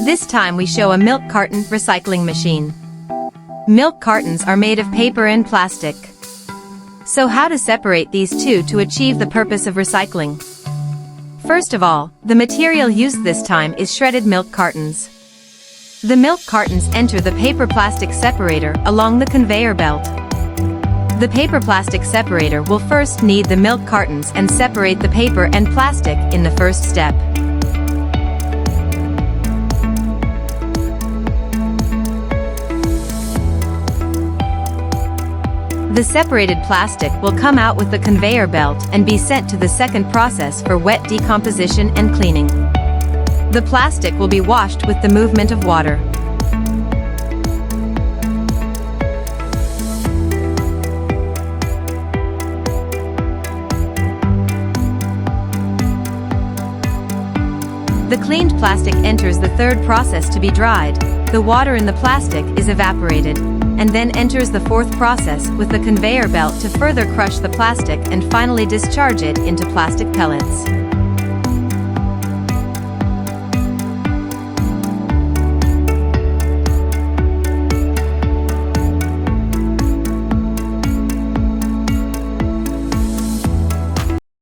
This time we show a milk carton recycling machine. Milk cartons are made of paper and plastic. So how to separate these two to achieve the purpose of recycling? First of all, the material used this time is shredded milk cartons. The milk cartons enter the paper-plastic separator along the conveyor belt. The paper-plastic separator will first knead the milk cartons and separate the paper and plastic in the first step. The separated plastic will come out with the conveyor belt and be sent to the second process for wet decomposition and cleaning. The plastic will be washed with the movement of water. The cleaned plastic enters the third process to be dried. The water in the plastic is evaporated, and then enters the fourth process with the conveyor belt to further crush the plastic and finally discharge it into plastic pellets.